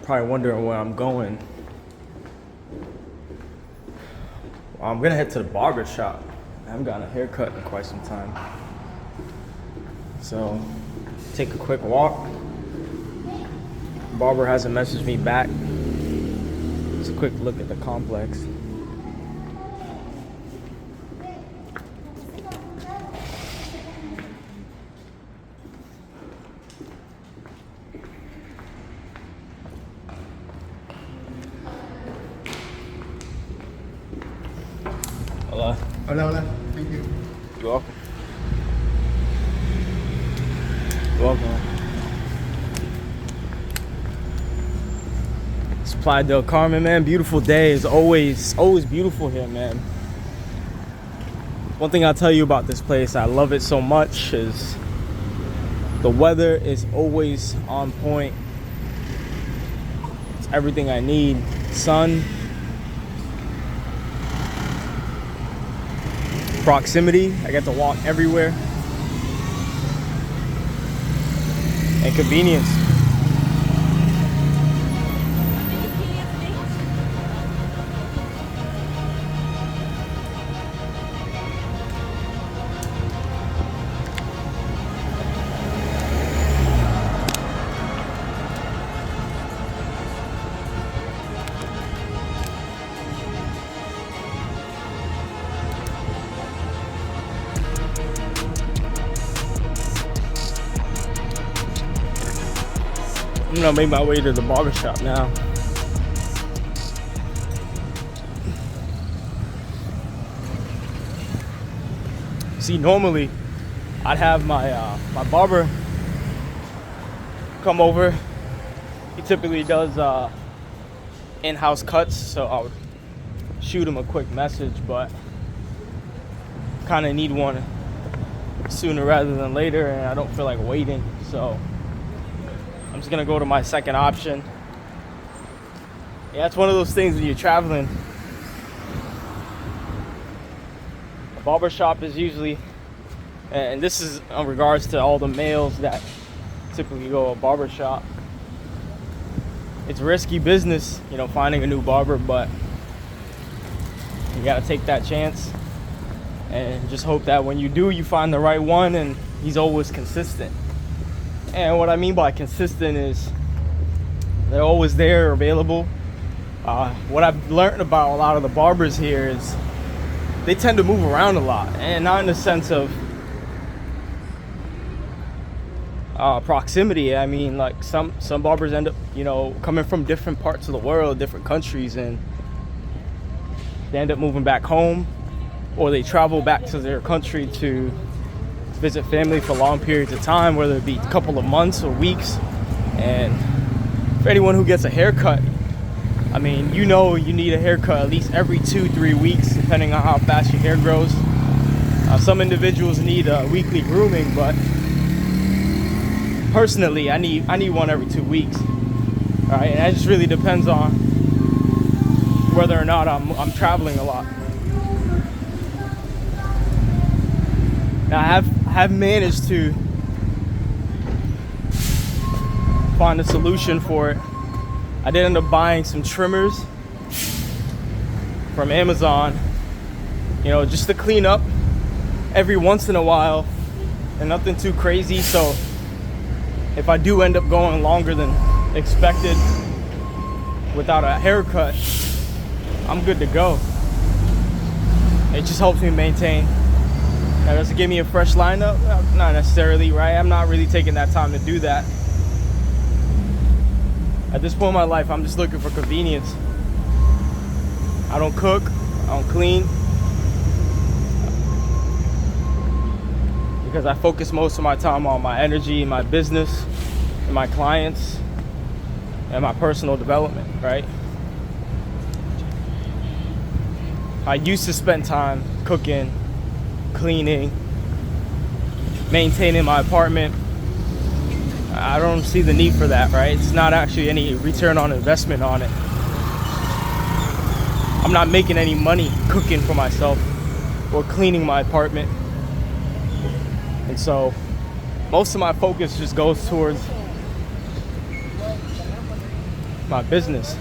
Probably wondering where I'm going. Well, I'm gonna head to the barber shop. I haven't gotten a haircut in quite some time. So, take a quick walk. Barber hasn't messaged me back. Just a quick look at the complex. Hola. Hola, hola. Thank you. You're welcome. You're welcome. It's Playa Del Carmen, man. Beautiful day. It's always beautiful here, man. One thing I'll tell you about this place, I love it so much, is the weather is always on point. It's everything I need. Sun, proximity, I get to walk everywhere, and convenience. I'm gonna make my way to the barbershop now. See, normally I'd have my my barber come over. He typically does in-house cuts, so I would shoot him a quick message, but kind of need one sooner rather than later, and I don't feel like waiting, so I'm just gonna go to my second option. Yeah, it's one of those things when you're traveling. A barbershop is usually, and this is in regards to all the males that typically go to a barbershop. It's risky business, you know, finding a new barber, but you gotta take that chance and just hope that when you do, you find the right one and he's always consistent. And what I mean by consistent is they're always there, available. What I've learned about a lot of the barbers here is they tend to move around a lot, and not in the sense of proximity. I mean, like some barbers end up, you know, coming from different parts of the world, different countries, and they end up moving back home, or they travel back to their country to visit family for long periods of time, whether it be a couple of months or weeks. And for anyone who gets a haircut, I mean, you know, you need a haircut at least every 2-3 weeks, depending on how fast your hair grows. Some individuals need weekly grooming, but personally, I need one every 2 weeks. All right, and that just really depends on whether or not I'm traveling a lot. Now, I have managed to find a solution for it. I did end up buying some trimmers from Amazon, you know, just to clean up every once in a while, and nothing too crazy. So if I do end up going longer than expected without a haircut, I'm good to go. It just helps me maintain. Now, does it give me a fresh lineup? Not necessarily, right? I'm not really taking that time to do that. At this point in my life, I'm just looking for convenience. I don't cook, I don't clean, because I focus most of my time on my energy, my business, and my clients, and my personal development, right? I used to spend time cooking, cleaning, maintaining my apartment. I don't see the need for that, right? It's not actually any return on investment on it. I'm not making any money cooking for myself or cleaning my apartment. And so most of my focus just goes towards my business.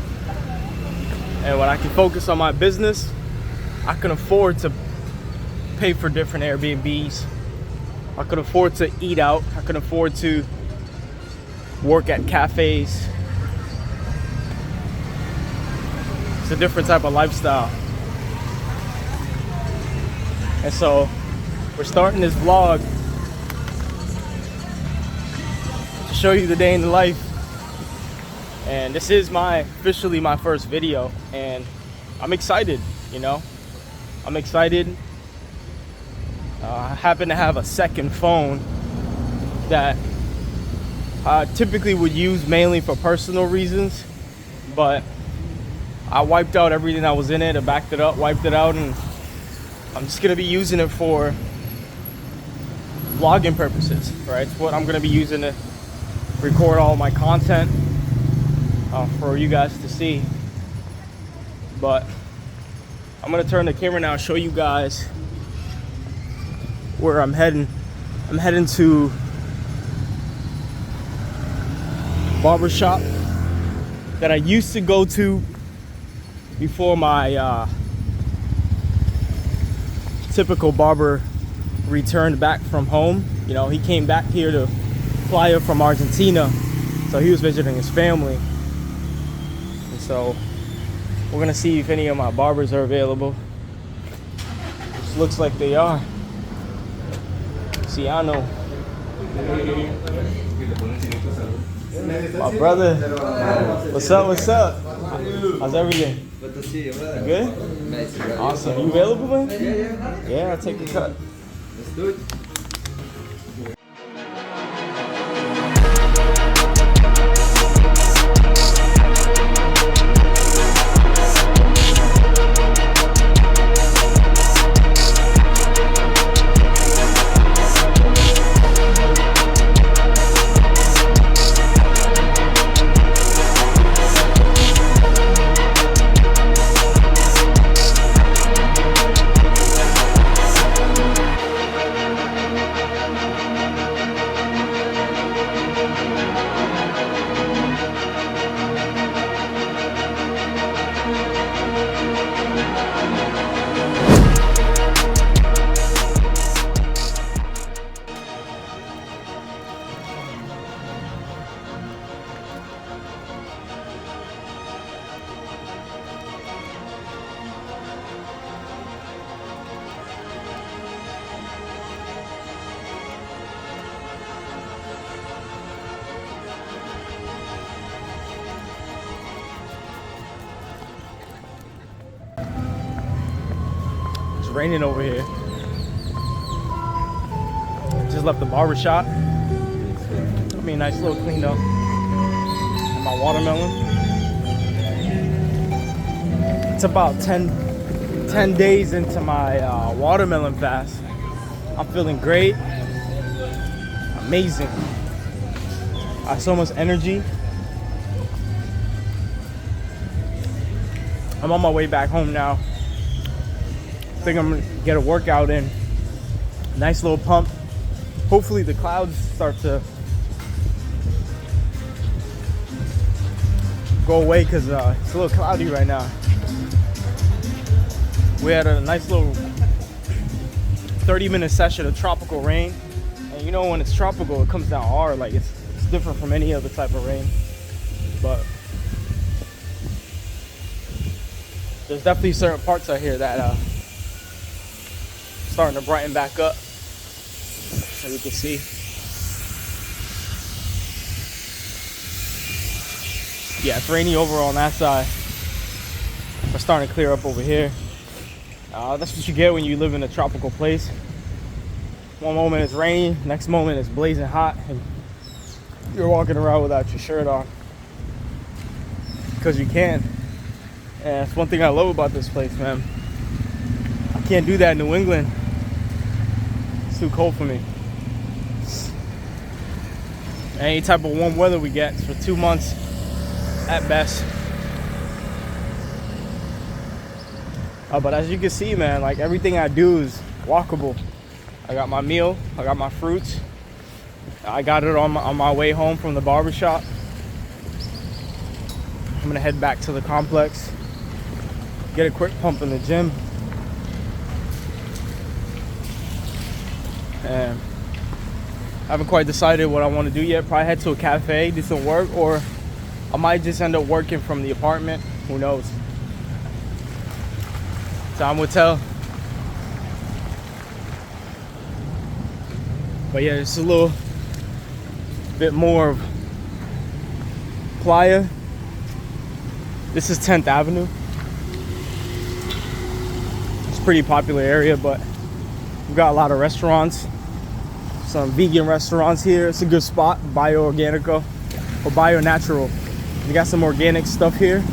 And when I can focus on my business, I can afford to pay for different Airbnbs. I could afford to eat out. I can afford to work at cafes. It's a different type of lifestyle. And so we're starting this vlog to show you the day in the life. And this is officially my first video, and I'm excited, you know. I'm excited. I happen to have a second phone that I typically would use mainly for personal reasons, but I wiped out everything that was in it. I backed it up, wiped it out, and I'm just gonna be using it for vlogging purposes, right? It's what I'm gonna be using to record all my content for you guys to see. But I'm gonna turn the camera now and show you guys where I'm heading. I'm heading to a barbershop that I used to go to before my typical barber returned back from home. You know, he came back here to Playa from Argentina, so he was visiting his family. And so we're gonna see if any of my barbers are available. Which looks like they are. Ciano. My brother. What's up, what's up? How's everything? Good? Awesome. You available, man? Yeah, I'll take a cut. Let's do it. Raining over here. Just left the barber shop. Got me a nice little clean up. And my watermelon. It's about 10 days into my watermelon fast. I'm feeling great. Amazing. I have so much energy. I'm on my way back home now. I think I'm gonna get a workout in. Nice little pump. Hopefully the clouds start to go away, because it's a little cloudy right now. We had a nice little 30-minute session of tropical rain. And you know, when it's tropical, it comes down hard. Like it's different from any other type of rain. But there's definitely certain parts out here that starting to brighten back up, as you can see. Yeah, it's rainy over on that side. We're starting to clear up over here. That's what you get when you live in a tropical place. One moment it's rainy, next moment it's blazing hot, and you're walking around without your shirt on. Because you can. And that's one thing I love about this place, man. I can't do that in New England. It's too cold for me. Any type of warm weather we get is for 2 months at best. But as you can see, man, like everything I do is walkable. I got my meal, I got my fruits. I got it on my way home from the barbershop. I'm gonna head back to the complex, get a quick pump in the gym, and I haven't quite decided what I want to do yet. Probably head to a cafe, do some work, or I might just end up working from the apartment. Who knows? Time will tell. But yeah, it's a little bit more of Playa. This is 10th Avenue. It's a pretty popular area, but we've got a lot of restaurants. Some vegan restaurants here. It's a good spot. Bio-organico or bio-natural. We got some organic stuff here.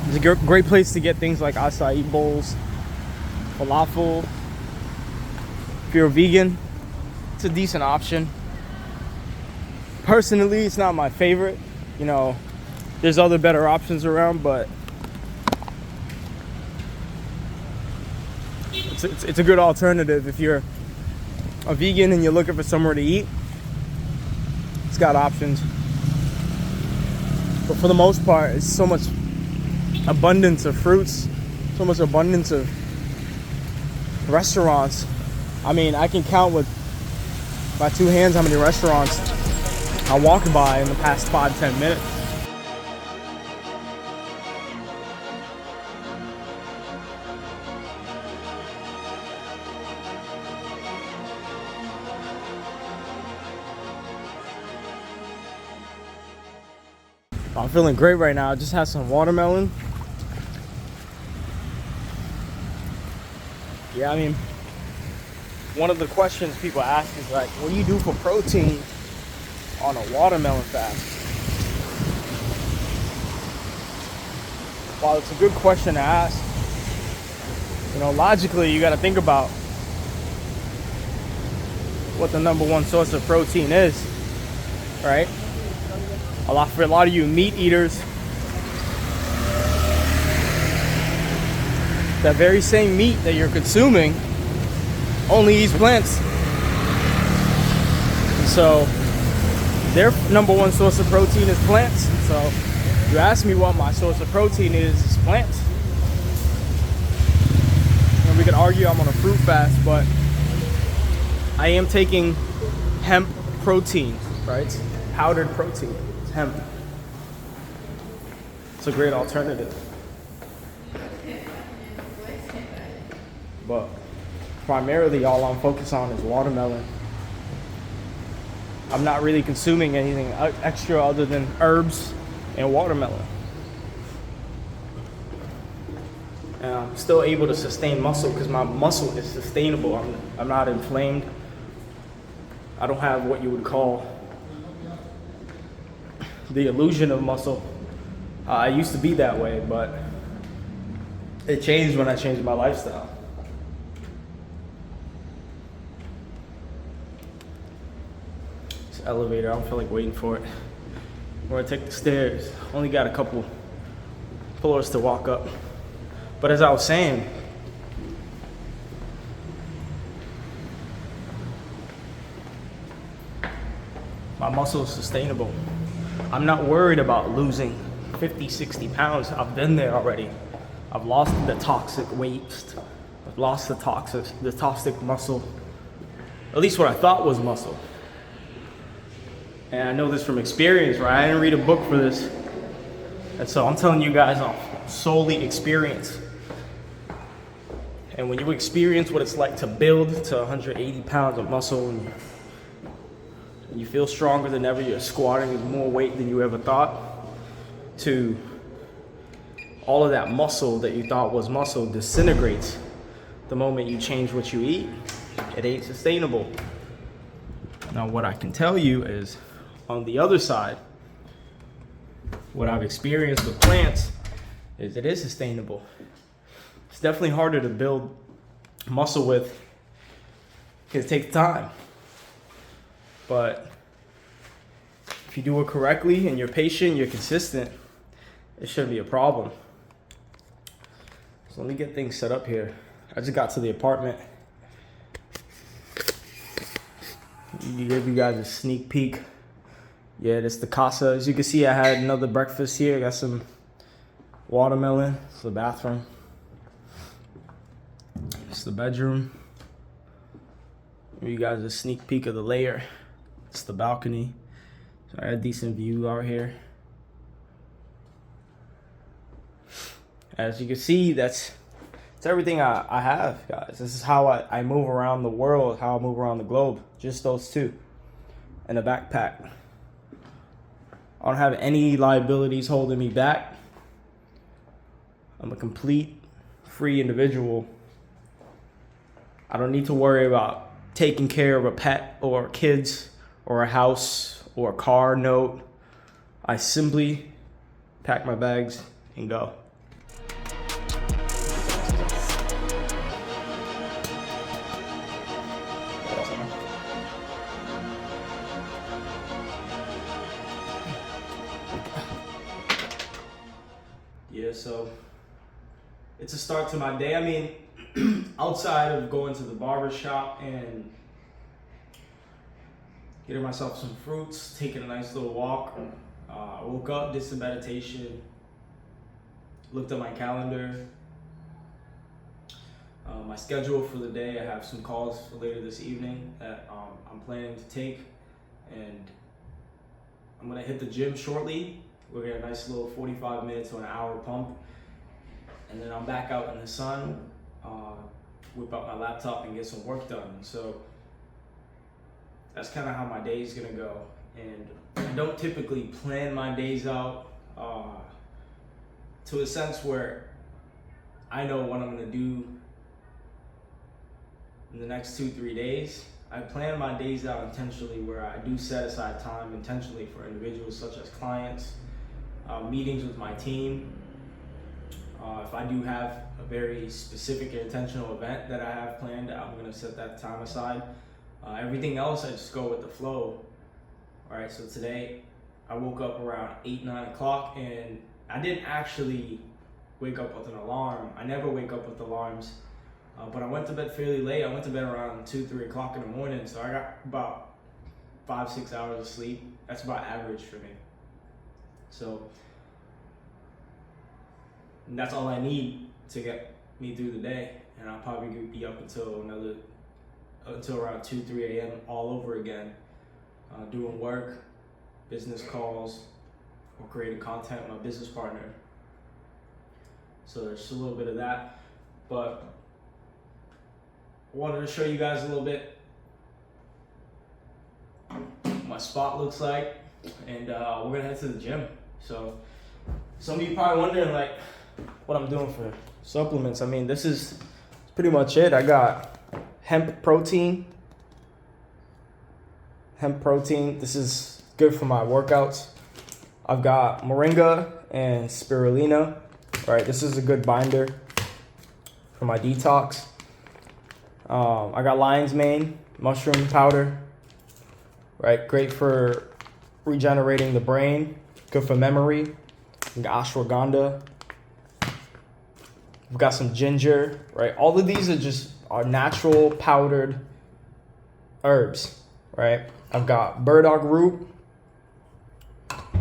It's a great place to get things like acai bowls, falafel. If you're a vegan, it's a decent option. Personally, it's not my favorite. You know, there's other better options around, but it's a good alternative if you're a vegan and you're looking for somewhere to eat. It's got options. But for the most part, it's so much abundance of fruits, so much abundance of restaurants. I mean, I can count with my two hands how many restaurants I walked by in the past 5-10 minutes. I'm feeling great right now. I just had some watermelon. Yeah, I mean, one of the questions people ask is like, what do you do for protein on a watermelon fast? While it's a good question to ask, you know, logically you got to think about what the #1 source of protein is, right? For a lot of you meat eaters, that very same meat that you're consuming only eats plants. And so their #1 source of protein is plants. So you ask me what my source of protein is, it's plants. And we could argue I'm on a fruit fast, but I am taking hemp protein, right? It's powdered protein. It's hemp. It's a great alternative. But primarily all I'm focused on is watermelon. I'm not really consuming anything extra other than herbs and watermelon. And I'm still able to sustain muscle because my muscle is sustainable. I'm not inflamed. I don't have what you would call the illusion of muscle. I used to be that way, but it changed when I changed my lifestyle. This elevator, I don't feel like waiting for it. We're gonna take the stairs. Only got a couple floors to walk up. But as I was saying, my muscle is sustainable. I'm not worried about losing 50, 60 pounds. I've been there already. I've lost the toxic waste. I've lost the toxic muscle. At least what I thought was muscle. And I know this from experience, right? I didn't read a book for this. And so I'm telling you guys off solely experience. And when you experience what it's like to build to 180 pounds of muscle and you feel stronger than ever, you're squatting with more weight than you ever thought, to all of that muscle that you thought was muscle disintegrates the moment you change what you eat. It ain't sustainable. Now what I can tell you is, on the other side, what I've experienced with plants is it is sustainable. It's definitely harder to build muscle with because it takes time. But if you do it correctly and you're patient, you're consistent, it shouldn't be a problem. So let me get things set up here. I just got to the apartment. Give you guys a sneak peek Yeah, this is the casa. As you can see, I had another breakfast here. I got some watermelon. It's the bathroom. It's the bedroom. Give you guys a sneak peek of the layer. It's the balcony. So I had a decent view out here. As you can see, it's everything I have, guys. This is how I move around the world, how I move around the globe. Just those two. And a backpack. I don't have any liabilities holding me back. I'm a complete free individual. I don't need to worry about taking care of a pet or kids or a house or a car note. I simply pack my bags and go. Yeah, so it's a start to my day. I mean, outside of going to the barber shop and getting myself some fruits, taking a nice little walk, I woke up, did some meditation, looked at my calendar, my schedule for the day. I have some calls for later this evening that I'm planning to take, and I'm gonna hit the gym shortly. We'll get a nice little 45 minutes to an hour pump, and then I'm back out in the sun, whip out my laptop and get some work done. So that's kind of how my day is gonna go. And I don't typically plan my days out to a sense where I know what I'm gonna do in the next 2-3 days. I plan my days out intentionally, where I do set aside time intentionally for individuals such as clients, meetings with my team. If I do have a very specific and intentional event that I have planned, I'm gonna set that time aside. Everything else, I just go with the flow. All right, so today I woke up around 8-9 o'clock, and I didn't actually wake up with an alarm. I never wake up with alarms, but I went to bed fairly late. I went to bed around 2-3 o'clock in the morning, so I got about 5-6 hours of sleep. That's about average for me. So that's all I need to get me through the day, and I'll probably be up until around 2-3 a.m. all over again, doing work, business calls, or creating content with my business partner. So there's just a little bit of that, but I wanted to show you guys a little bit what my spot looks like, and we're gonna head to the gym. So some of you probably wondering like what I'm doing for supplements. I mean, this is pretty much it. I got hemp protein. This is good for my workouts. I've got moringa and spirulina. Right, this is a good binder for my detox. I got lion's mane, mushroom powder. Right, great for regenerating the brain. Good for memory. We got ashwagandha. We've got some ginger. Right, all of these are natural powdered herbs. Right, I've got burdock root,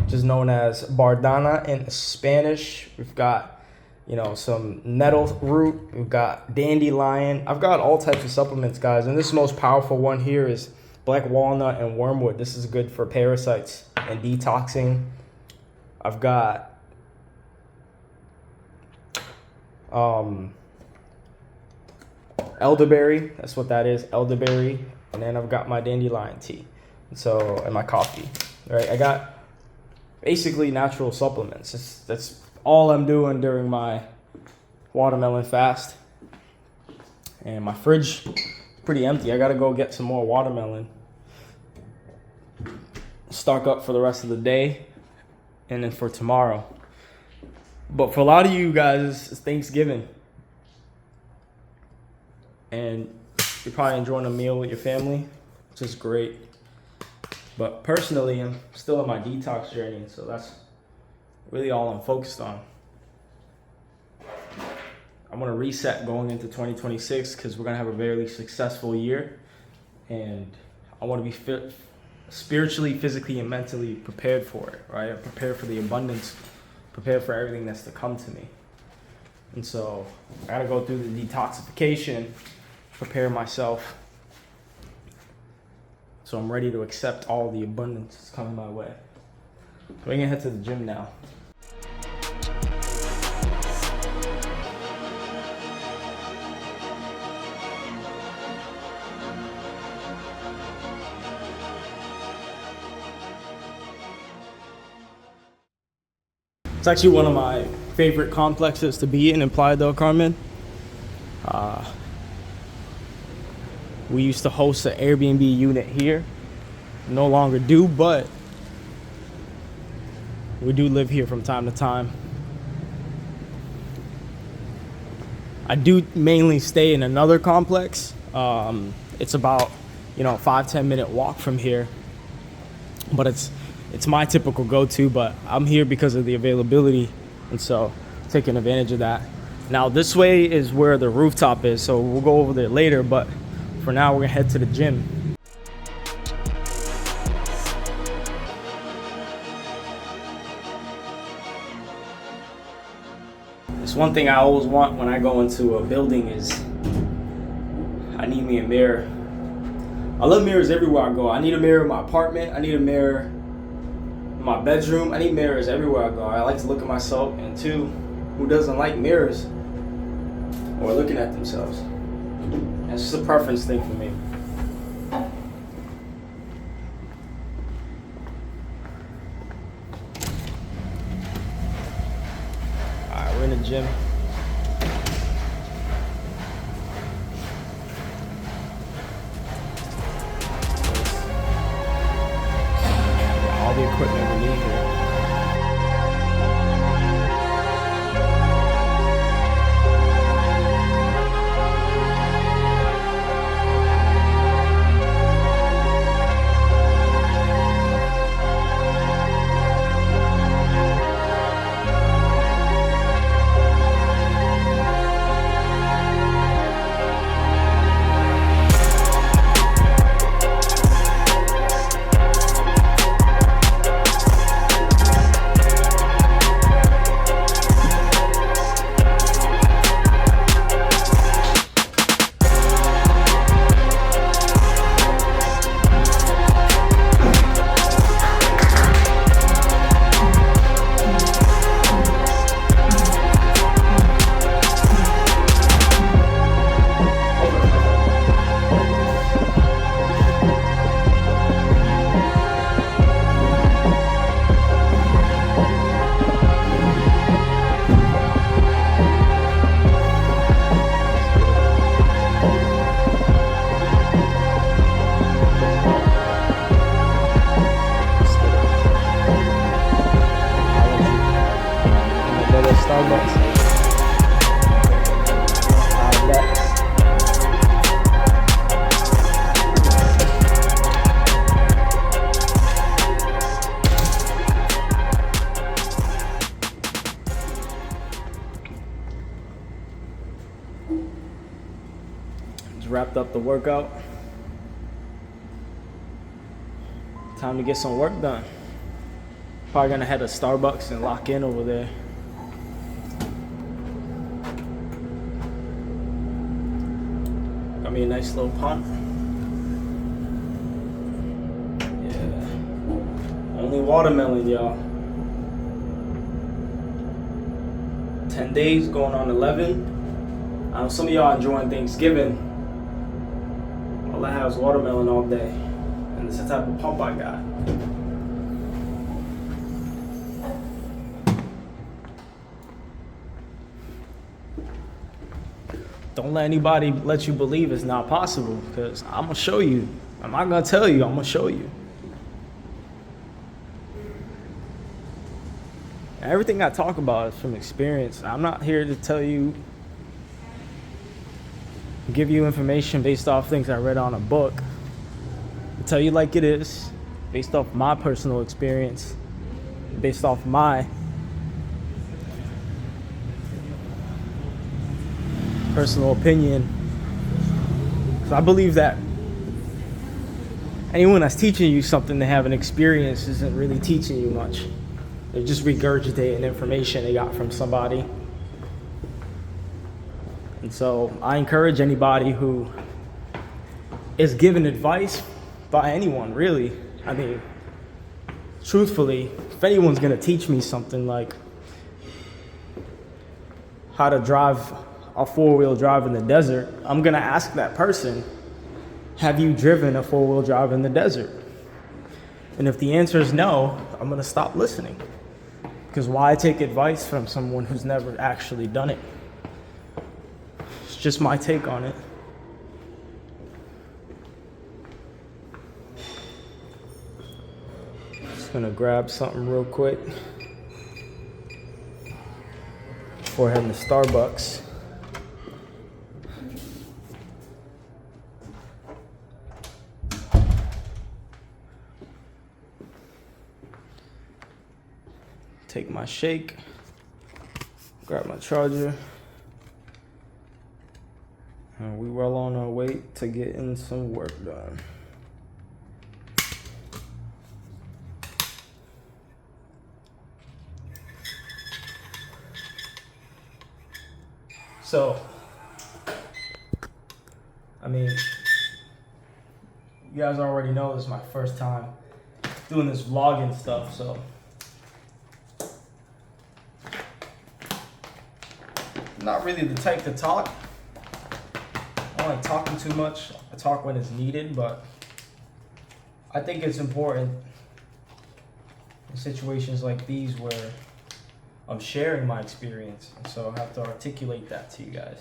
which is known as bardana in Spanish. We've got, some nettle root. We've got dandelion. I've got all types of supplements, guys. And this most powerful one here is black walnut and wormwood. This is good for parasites and detoxing. I've got elderberry. That's what that is, elderberry. And then I've got my dandelion tea. And my coffee. Right, I got basically natural supplements. That's all I'm doing during my watermelon fast. And my fridge is pretty empty. I gotta go get some more watermelon. Stock up for the rest of the day and then for tomorrow. But for a lot of you guys, it's Thanksgiving. And you're probably enjoying a meal with your family, which is great. But personally, I'm still on my detox journey, so that's really all I'm focused on. I'm gonna reset going into 2026 because we're gonna have a very successful year, and I want to be spiritually, physically, and mentally prepared for it, right? Prepared for the abundance, prepared for everything that's to come to me. And so I gotta go through the detoxification, prepare myself, so I'm ready to accept all the abundance that's coming my way. So we're gonna head to the gym now. It's actually one of my favorite complexes to be in Playa Del Carmen. We used to host an Airbnb unit here. No longer do, but we do live here from time to time. I do mainly stay in another complex. It's about, 5-10 minute walk from here, but it's my typical go-to, but I'm here because of the availability, and so taking advantage of that. Now this way is where the rooftop is, so we'll go over there later, but for now we're gonna head to the gym. It's one thing I always want when I go into a building is I need me a mirror. I love mirrors everywhere I go. I need a mirror in my apartment. I need a mirror in my bedroom. I need mirrors everywhere I go. I like to look at myself, and two, who doesn't like mirrors or looking at themselves? It's just a preference thing for me. Alright, we're in the gym. All the equipment we need here. Wrapped up the workout. Time to get some work done. Probably gonna head to Starbucks and lock in over there. Got me a nice little pump. Yeah. Only watermelon, y'all. 10 days going on 11. I know some of y'all enjoying Thanksgiving. All I have is watermelon all day, and it's the type of pump I got. Don't let anybody let you believe it's not possible, because I'm gonna show you. I'm not gonna tell you, I'm gonna show you. Everything I talk about is from experience. I'm not here to tell you, give you information based off things I read on a book. I tell you like it is, based off my personal experience, based off my personal opinion. So I believe that anyone that's teaching you something they haven't experienced isn't really teaching you much. They're just regurgitating information they got from somebody. And so I encourage anybody who is given advice by anyone, really. I mean, truthfully, if anyone's gonna teach me something like how to drive a four-wheel drive in the desert, I'm gonna ask that person, have you driven a four-wheel drive in the desert? And if the answer is no, I'm gonna stop listening. Because why take advice from someone who's never actually done it? It's just my take on it. Just gonna grab something real quick before heading to Starbucks. Take my shake, grab my charger, and we well on our way to getting some work done. So, I mean, you guys already know this is my first time doing this vlogging stuff, so not really the type to talk. I don't like talking too much. I talk when it's needed, but I think it's important in situations like these where I'm sharing my experience, and so I have to articulate that to you guys.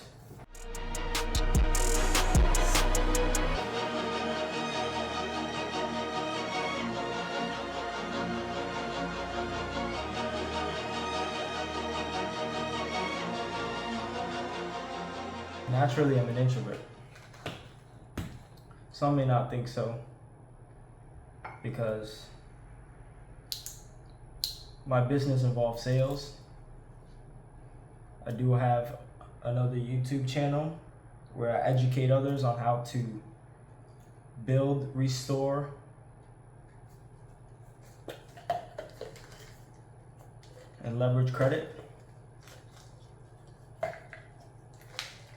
Naturally, I'm an introvert. Some may not think so, because my business involves sales. I do have another YouTube channel where I educate others on how to build, restore, and leverage credit.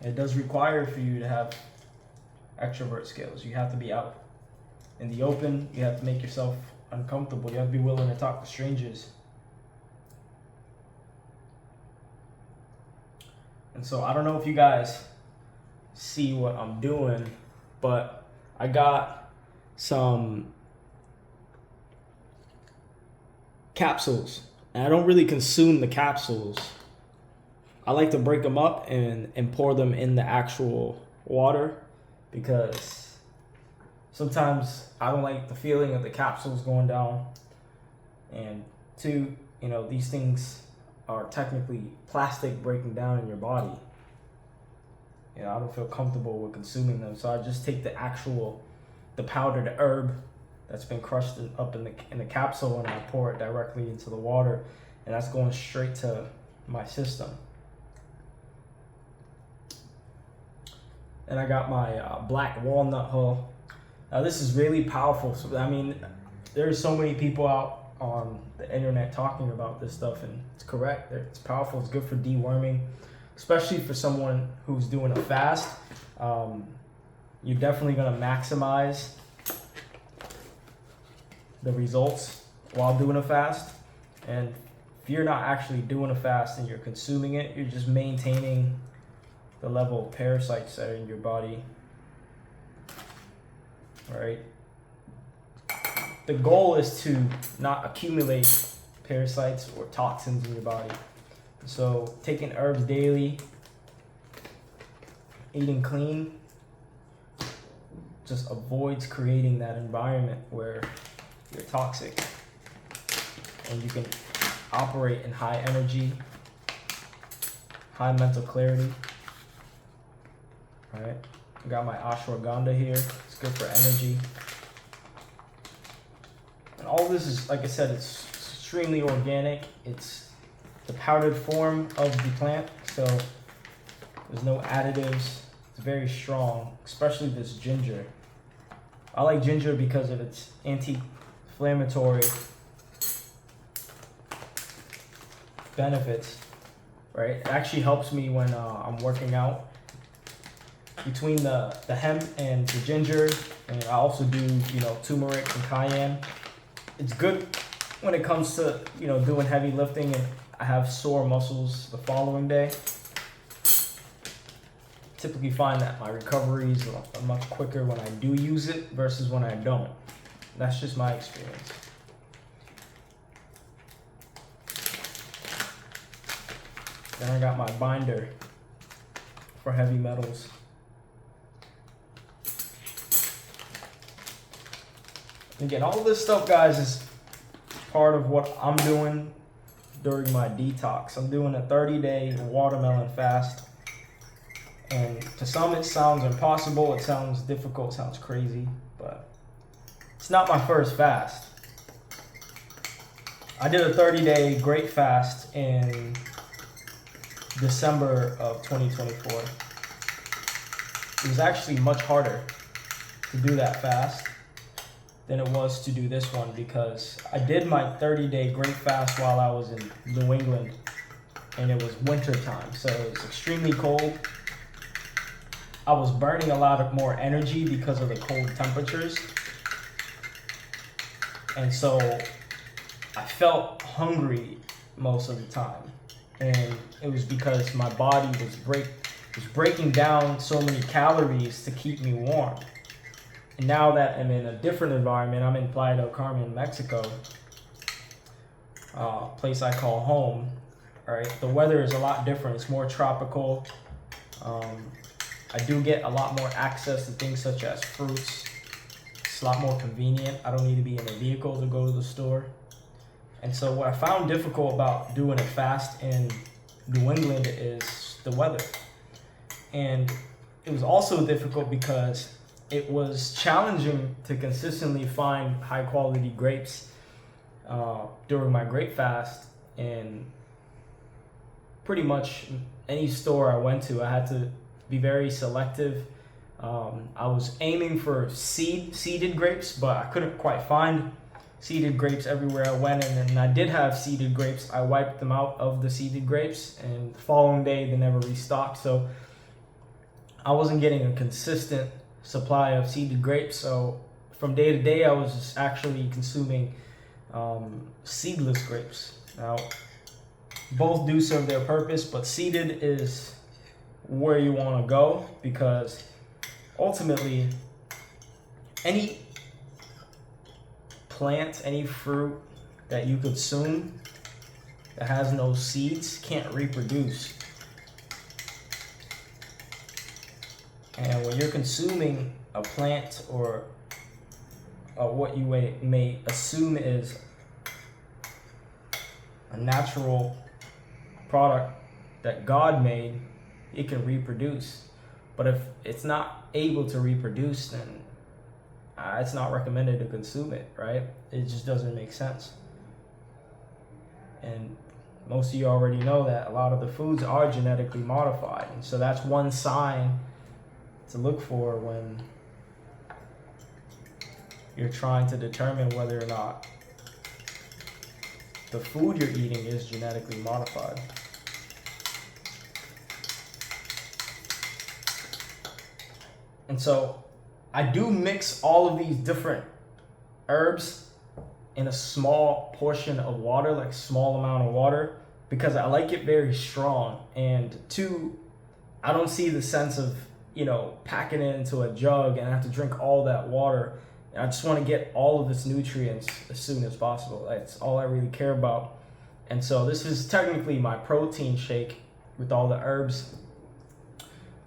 It does require for you to have extrovert skills. You have to be out in the open. You have to make yourself uncomfortable. You have to be willing to talk to strangers. And so I don't know if you guys see what I'm doing, but I got some capsules. And I don't really consume the capsules. I like to break them up and pour them in the actual water, because sometimes I don't like the feeling of the capsules going down. And two, you know, these things are technically plastic breaking down in your body. You know, I don't feel comfortable with consuming them, so I just take the powdered herb that's been crushed up in the capsule, and I pour it directly into the water, and that's going straight to my system. And I got my black walnut hull. Now this is really powerful. So, I mean, there's so many people out on the internet talking about this stuff, and it's correct. It's powerful. It's good for deworming, especially for someone who's doing a fast. You're definitely gonna maximize the results while doing a fast. And if you're not actually doing a fast and you're consuming it, you're just maintaining the level of parasites that are in your body. All right. The goal is to not accumulate parasites or toxins in your body. So taking herbs daily, eating clean, just avoids creating that environment where you're toxic and you can operate in high energy, high mental clarity. All right, I got my ashwagandha here. It's good for energy. And all this is, like I said, it's extremely organic. It's the powdered form of the plant, so there's no additives. It's very strong, especially this ginger. I like ginger because of its anti-inflammatory benefits, right? It actually helps me when I'm working out. Between the hemp and the ginger, and I also do, turmeric and cayenne. It's good when it comes to, doing heavy lifting and I have sore muscles the following day. Typically find that my recoveries are much quicker when I do use it versus when I don't. That's just my experience. Then I got my binder for heavy metals. Again, all this stuff, guys, is part of what I'm doing during my detox. I'm doing a 30-day watermelon fast. And to some, it sounds impossible. It sounds difficult. It sounds crazy. But it's not my first fast. I did a 30-day great fast in December of 2024. It was actually much harder to do that fast than it was to do this one because I did my 30-day great fast while I was in New England and it was winter time, so it was extremely cold. I was burning a lot more energy because of the cold temperatures, and so I felt hungry most of the time, and it was because my body was breaking down so many calories to keep me warm. And now that I'm in a different environment, I'm in Playa del Carmen, Mexico, place I call home. All right, the weather is a lot different. It's more tropical. I do get a lot more access to things such as fruits. It's a lot more convenient. I don't need to be in a vehicle to go to the store. And so what I found difficult about doing it fast in New England is the weather. And it was also difficult because it was challenging to consistently find high quality grapes during my grape fast. And pretty much any store I went to, I had to be very selective. I was aiming for seeded grapes, but I couldn't quite find seeded grapes everywhere I went. And then I did have seeded grapes. I wiped them out of the seeded grapes, and the following day they never restocked. So I wasn't getting a consistent supply of seeded grapes. So from day to day, I was just actually consuming seedless grapes. Now, both do serve their purpose, but seeded is where you want to go because ultimately any plant, any fruit that you consume that has no seeds can't reproduce. And when you're consuming a plant or what you may assume is a natural product that God made, it can reproduce. But if it's not able to reproduce, then it's not recommended to consume it, right? It just doesn't make sense. And most of you already know that a lot of the foods are genetically modified. And so that's one sign to look for when you're trying to determine whether or not the food you're eating is genetically modified. And so I do mix all of these different herbs in a small portion of water, like a small amount of water, because I like it very strong. And two, I don't see the sense of, packing it into a jug and I have to drink all that water. I just want to get all of its nutrients as soon as possible. That's all I really care about. And so this is technically my protein shake with all the herbs.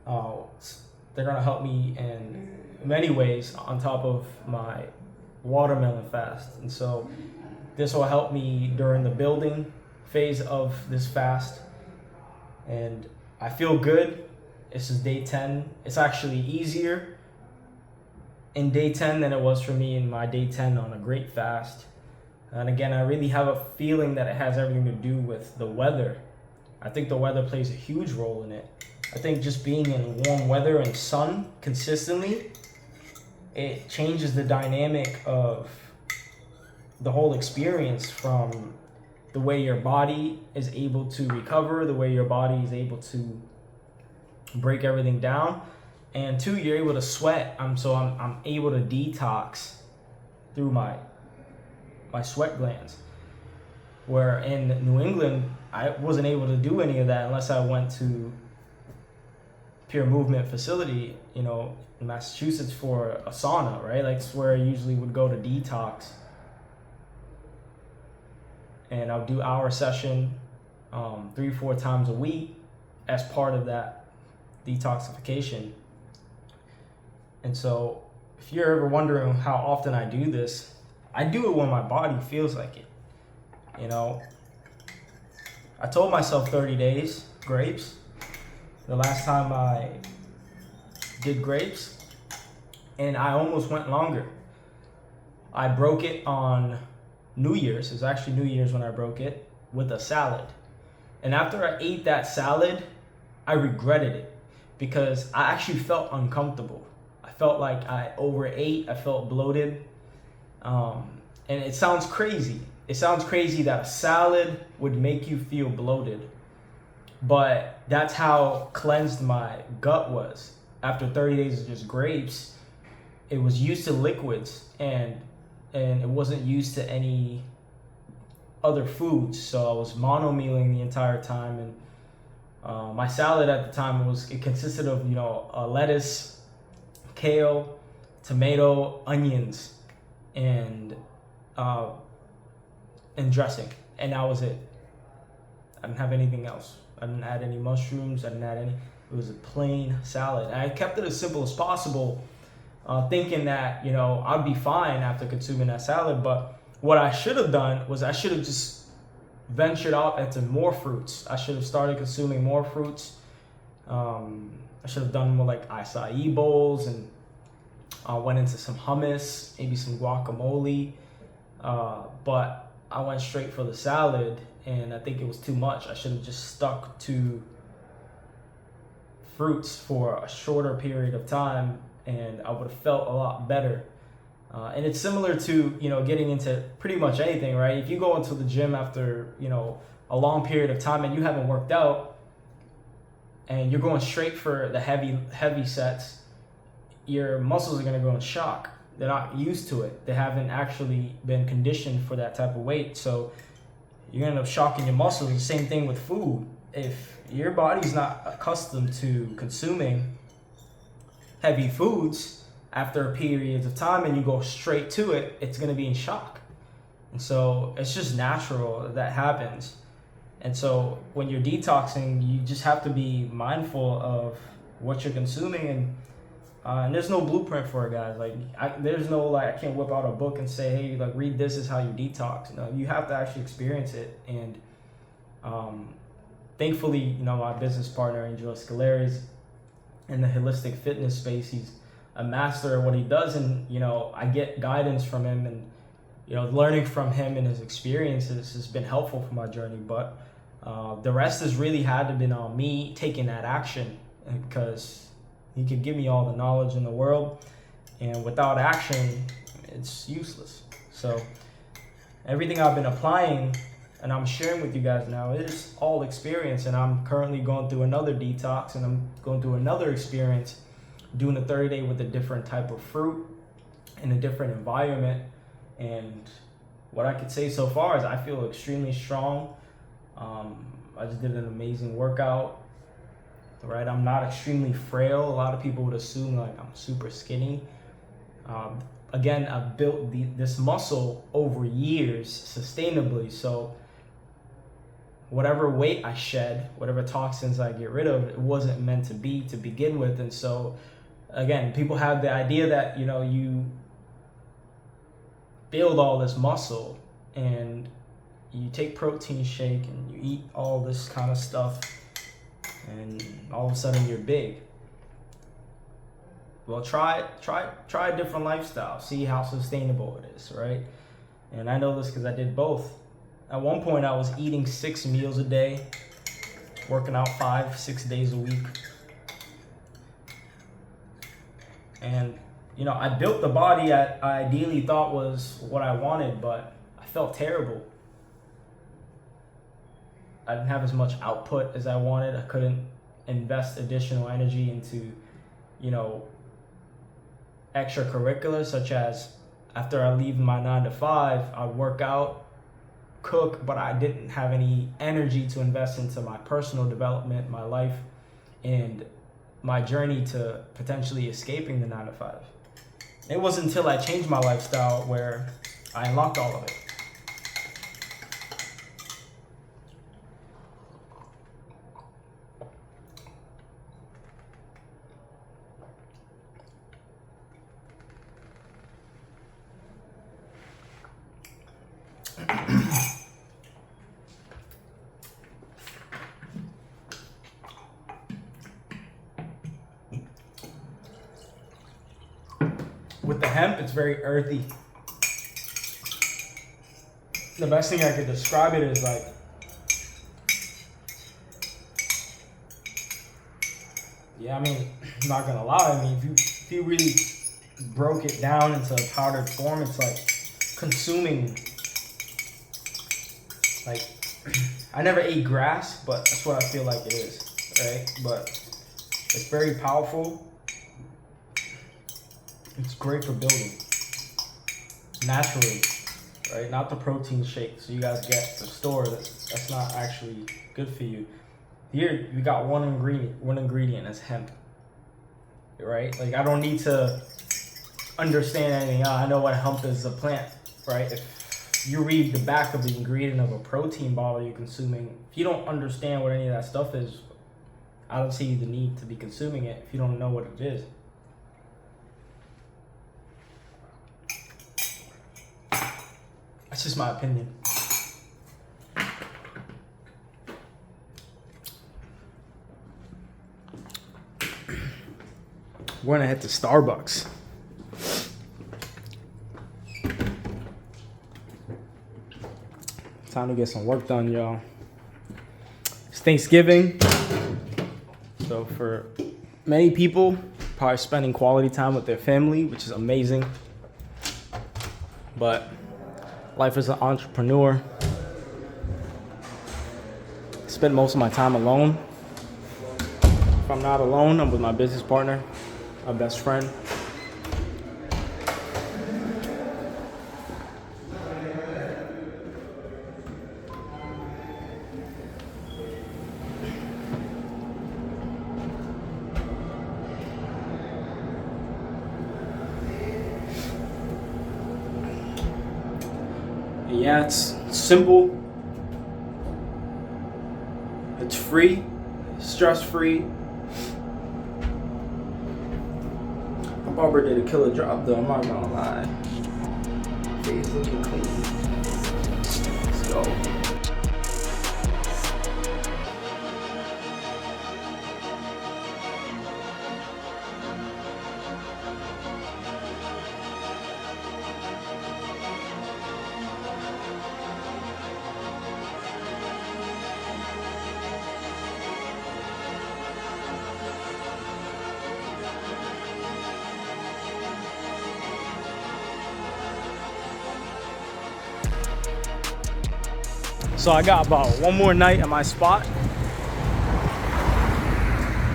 They're going to help me in many ways on top of my watermelon fast. And so this will help me during the building phase of this fast. And I feel good. This is day 10. It's actually easier in day 10 than it was for me in my day 10 on a great fast. And again, I really have a feeling that it has everything to do with the weather. I think the weather plays a huge role in it. I think just being in warm weather and sun consistently it changes the dynamic of the whole experience, from the way your body is able to recover, the way your body is able to break everything down, and two, you're able to sweat. I'm able to detox through my sweat glands. Where in New England, I wasn't able to do any of that unless I went to Pure Movement facility, you know, in Massachusetts for a sauna, right? Like, it's where I usually would go to detox. And I'll do hour session 3-4 times a week as part of that detoxification. And so if you're ever wondering how often I do this, I do it when my body feels like it. You know, I told myself 30 days, grapes. The last time I did grapes, and I almost went longer. I broke it on New Year's. It was actually New Year's when I broke it, with a salad. And after I ate that salad, I regretted it because I actually felt uncomfortable. I felt like I overate. I felt bloated. And it sounds crazy. It sounds crazy that a salad would make you feel bloated. But that's how cleansed my gut was. After 30 days of just grapes, it was used to liquids and it wasn't used to any other foods. So I was monomealing the entire time. And my salad at the time it consisted of, you know, lettuce, kale, tomato, onions, and dressing, and that was it. I didn't have anything else. I didn't add any mushrooms. I didn't add any. It was a plain salad. And I kept it as simple as possible, thinking that, you know, I'd be fine after consuming that salad. But what I should have done was I should have just ventured out into more fruits. I should have started consuming more fruits. I should have done more like acai bowls, and went into some hummus, maybe some guacamole. But I went straight for the salad, and I think it was too much. I should have just stuck to fruits for a shorter period of time, and I would have felt a lot better. And it's similar to, you know, getting into pretty much anything, right? If you go into the gym after, you know, a long period of time and you haven't worked out, and you're going straight for the heavy sets, your muscles are going to go in shock. They're not used to it. They haven't actually been conditioned for that type of weight. So you're going to end up shocking your muscles. The same thing with food. If your body's not accustomed to consuming heavy foods after periods of time and you go straight to it, it's going to be in shock. And so it's just natural that happens. And so when you're detoxing, you just have to be mindful of what you're consuming. And there's no blueprint for it, guys. Like, there's no, like, I can't whip out a book and say, hey, like, read this is how you detox. No, you have to actually experience it. And thankfully, you know, my business partner, Angelo Scalera, is in the holistic fitness space. He's a master at what he does. And, you know, I get guidance from him, and, you know, learning from him and his experiences has been helpful for my journey. But the rest has really had to been on me taking that action, because he could give me all the knowledge in the world, and without action, it's useless. So everything I've been applying and I'm sharing with you guys now is all experience. And I'm currently going through another detox, and I'm going through another experience, doing a 30-day with a different type of fruit in a different environment. And what I could say so far is I feel extremely strong. I just did an amazing workout. Right, I'm not extremely frail. A lot of people would assume like I'm super skinny. Again, I've built this muscle over years sustainably. So whatever weight I shed, whatever toxins I get rid of, it wasn't meant to be to begin with. And so again, people have the idea that, you know, you build all this muscle and you take protein shake and you eat all this kind of stuff, and all of a sudden you're big. Well, try a different lifestyle. See how sustainable it is, right? And I know this because I did both. At one point, I was eating 6 meals a day, working out 5-6 days a week. And You know, I built the body I ideally thought was what I wanted, but I felt terrible. I didn't have as much output as I wanted. I couldn't invest additional energy into, you know, extracurriculars, such as after I leave my 9 to 5, I work out, cook, but I didn't have any energy to invest into my personal development, my life, and my journey to potentially escaping the 9 to 5. It wasn't until I changed my lifestyle where I unlocked all of it. With the hemp, it's very earthy. The best thing I could describe it is like, yeah, I mean, I'm not gonna lie. I mean, if you really broke it down into a powdered form, it's like consuming. Like, I never ate grass, but that's what I feel like it is, right? But it's very powerful. It's great for building naturally, right? Not the protein shakes you guys get at the store. That's not actually good for you. Here we got one ingredient is hemp, right? Like, I don't need to understand anything else. I know what hemp is, a plant, right? If you read the back of the ingredient of a protein bottle you're consuming, if you don't understand what any of that stuff is, I don't see the need to be consuming it if you don't know what it is. That's just my opinion. We're gonna head to Starbucks. Time to get some work done, y'all. It's Thanksgiving. So for many people, probably spending quality time with their family, which is amazing. But life as an entrepreneur, I spend most of my time alone. If I'm not alone, I'm with my business partner, my best friend. Yeah, it's simple. It's free, stress-free. My barber did a killer job though, I'm not gonna lie. Face looking clean. Let's go. So I got about one more night at my spot.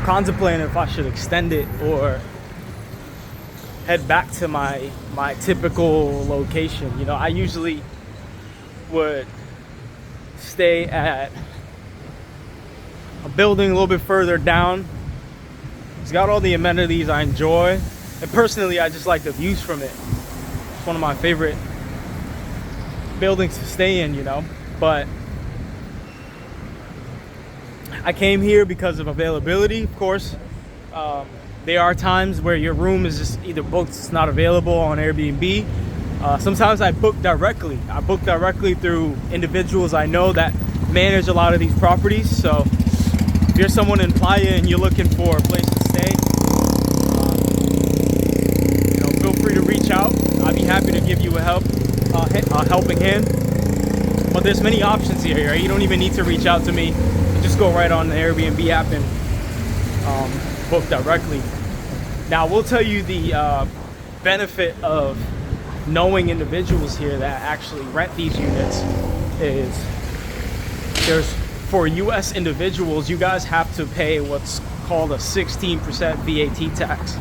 Contemplating if I should extend it or head back to my typical location. You know, I usually would stay at a building a little bit further down. It's got all the amenities I enjoy. And personally, I just like the views from it. It's one of my favorite buildings to stay in, you know. But I came here because of availability, of course. There are times where your room is just either booked, it's not available on Airbnb. Sometimes I book directly. I book directly through individuals I know that manage a lot of these properties. So if you're someone in Playa and you're looking for a place to stay, you know, feel free to reach out. I'd be happy to give you a helping hand. But there's many options here, right? You don't even need to reach out to me. You just go right on the Airbnb app and book directly. Now, we'll tell you the benefit of knowing individuals here that actually rent these units is for US individuals, you guys have to pay what's called a 16% VAT tax.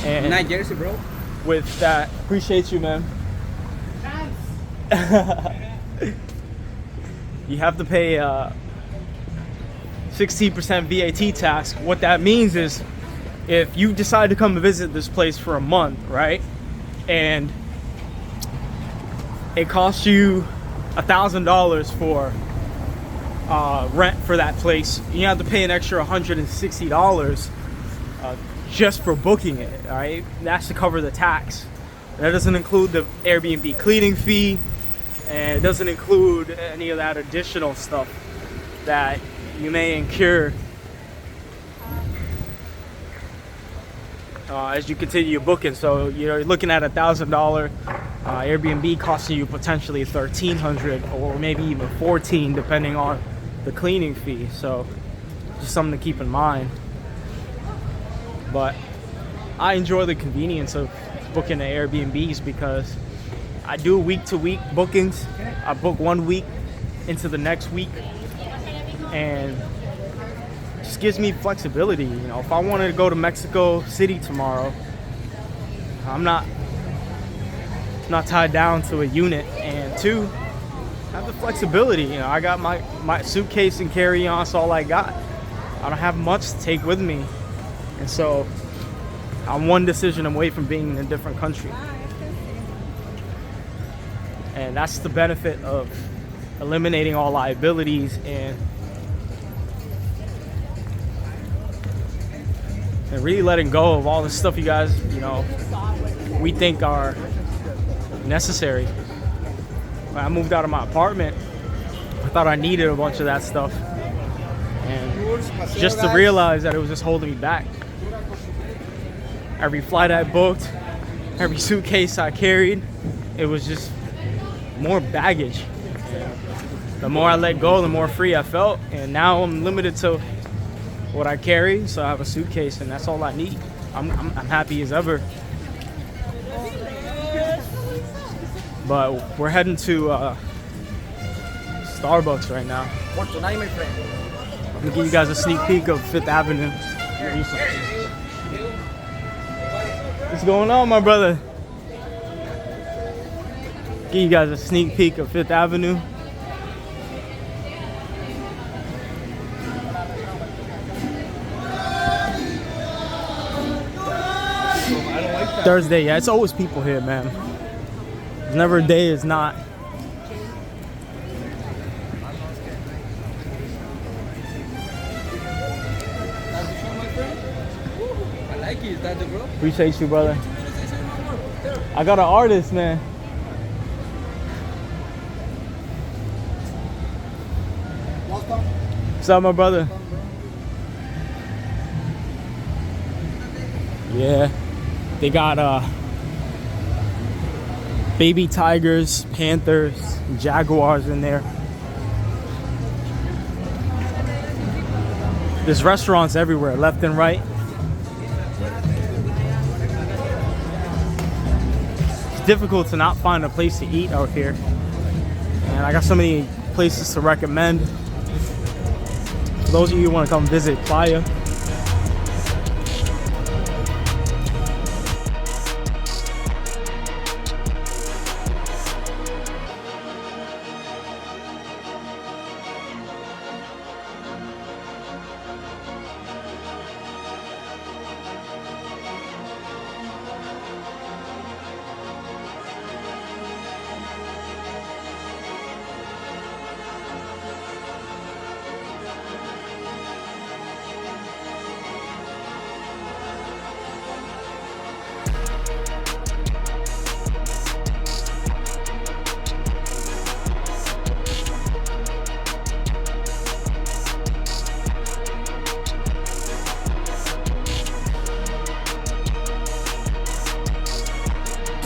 And Nice jersey, bro. with that, appreciate you, man. You have to pay 16% VAT tax. What that means is if you decide to come and visit this place for a month, right, and it costs you $1,000 for rent for that place, you have to pay an extra $160 just for booking it, right? That's to cover the tax. That doesn't include the Airbnb cleaning fee, and it doesn't include any of that additional stuff that you may incur as you continue your booking. So you're looking at $1,000 Airbnb costing you potentially $1,300 or maybe even $1,400 depending on the cleaning fee. So just something to keep in mind. But I enjoy the convenience of booking the Airbnbs because I do week-to-week bookings. I book 1 week into the next week, and it just gives me flexibility. You know, if I wanted to go to Mexico City tomorrow, I'm not tied down to a unit. And two, I have the flexibility. You know, I got my suitcase and carry-on. That's all I got. I don't have much to take with me, and so I'm one decision away from being in a different country. And that's the benefit of eliminating all liabilities and really letting go of all the stuff you guys, you know, we think are necessary. When I moved out of my apartment, I thought I needed a bunch of that stuff, and just to realize that it was just holding me back. Every flight I booked, every suitcase I carried, it was just more baggage. The more I let go, the more free I felt, and now I'm limited to what I carry. So I have a suitcase, and that's all I need. I'm happy as ever. But we're heading to Starbucks right now. For tonight, my friend. I'm gonna give you guys a sneak peek of Fifth Avenue. What's going on, my brother? Give you guys a sneak peek of Fifth Avenue. Thursday, yeah, it's always people here, man. There's never a day is not. I like it. Is that the bro? Appreciate you, brother. I got an artist, man. What's up, my brother? Yeah, they got baby tigers, panthers, jaguars in there. There's restaurants everywhere, left and right. It's difficult to not find a place to eat out here, and I got so many places to recommend. For those of you who want to come visit Playa,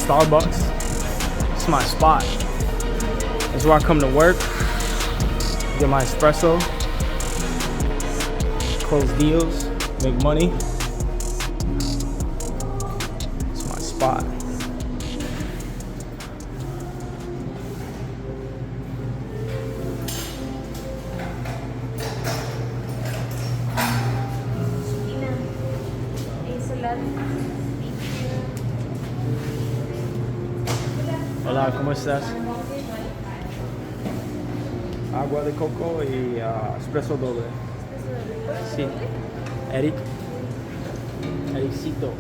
Starbucks. It's my spot. It's where I come to work, get my espresso, close deals, make money. It's my spot. Hola, ¿cómo estás? Agua de coco y espresso doble. Sí. Eric. Ericito.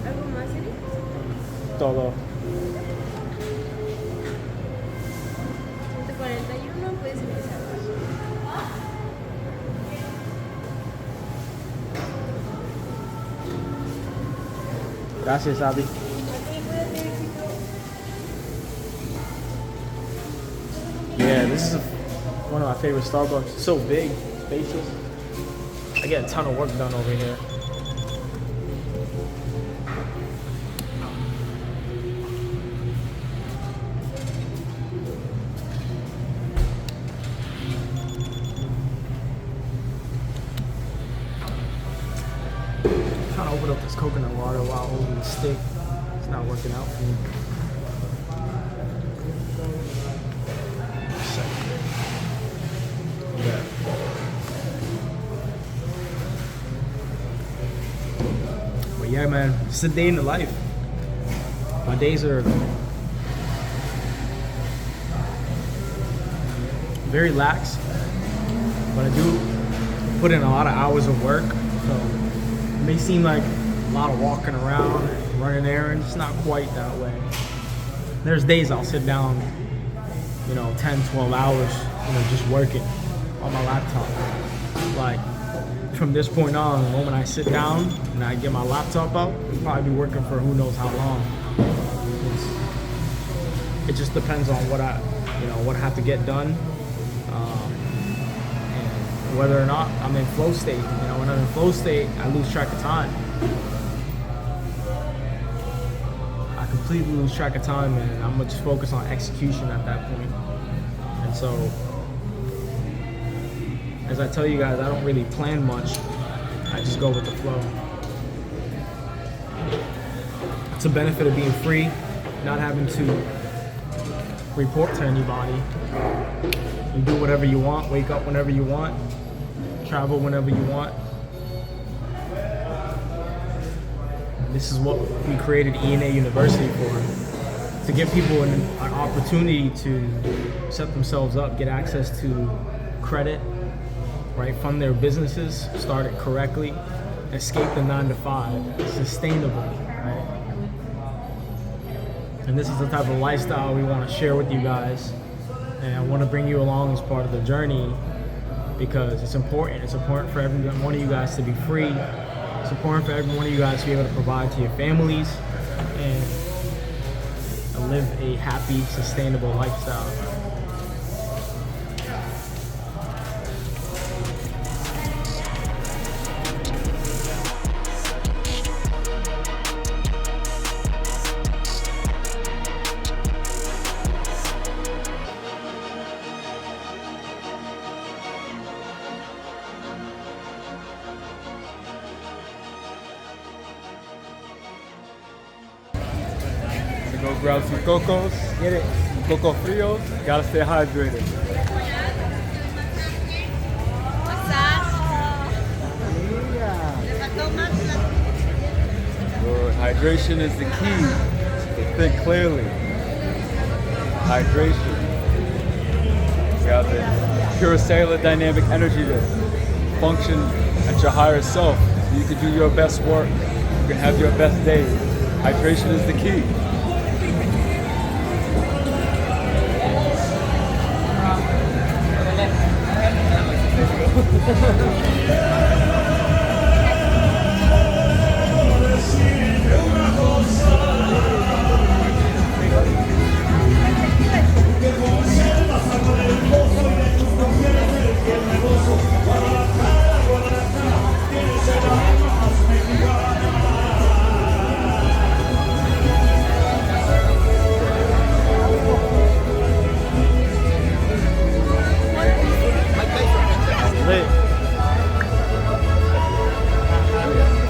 ¿Algo más, Eric? Todo. 141, puedes empezar. Gracias, Abby. Ok, cuídate, éxito. Yeah, this is one of my favorite Starbucks. It's so big, spacious. I get a ton of work done over here. Trying to open up this coconut water while holding the stick. It's not working out for me. Yeah. But yeah, man, it's a day in the life. My days are very lax, but I do put in a lot of hours of work. So it may seem like a lot of walking around, running errands. It's not quite that way. There's days I'll sit down, 10, 12 hours, just working on my laptop. Like, from this point on, the moment I sit down and I get my laptop out, I'll probably be working for who knows how long. It just depends on what I have to get done, and whether or not I'm in flow state. When I'm in flow state, I lose track of time. I completely lose track of time, and I'm just focused on execution at that point. And so, as I tell you guys, I don't really plan much. I just go with the flow. It's a benefit of being free, not having to report to anybody. You do whatever you want, wake up whenever you want, travel whenever you want. This is what we created ENA University for, to give people an opportunity to set themselves up, get access to credit, right? Fund their businesses, start it correctly, escape the 9-to-5, sustainably, right? And this is the type of lifestyle we want to share with you guys. And I want to bring you along as part of the journey because it's important. It's important for every one of you guys to be free. It's important for every one of you guys to be able to provide to your families and live a happy, sustainable lifestyle. Go grab some cocos. Get it. Coco frios. Gotta stay hydrated. Good. Hydration is the key. To think clearly. Hydration. You have the pure cellular dynamic energy to function at your higher self. You can do your best work. You can have your best day. Hydration is the key.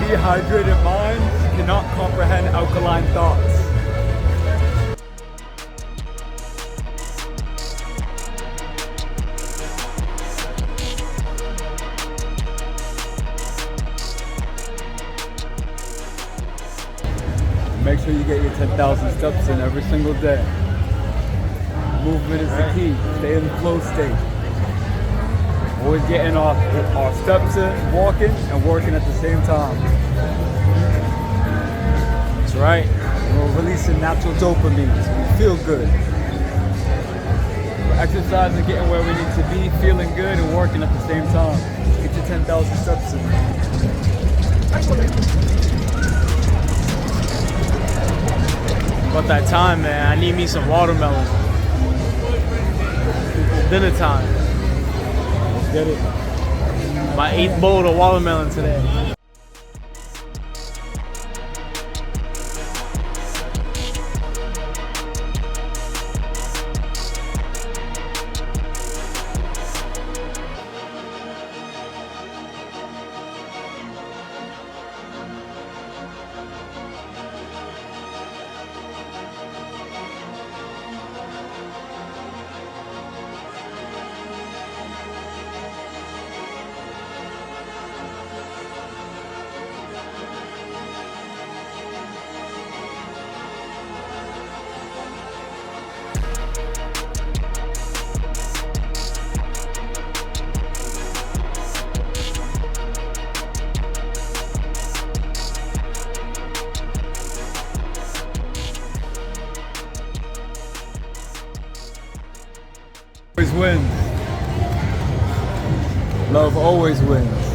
Dehydrated minds cannot comprehend alkaline thoughts. Make sure you get your 10,000 steps in every single day. Movement is the key. Stay in the flow state. Always getting our steps in, walking, and working at the same time. That's right. We're releasing natural dopamine, so we feel good. We're exercising, getting where we need to be, feeling good, and working at the same time. Get your 10,000 steps in. About that time, man. I need me some watermelon. Dinner time. Let's get it. My 8th bowl of watermelon today. Always wins. Love always wins.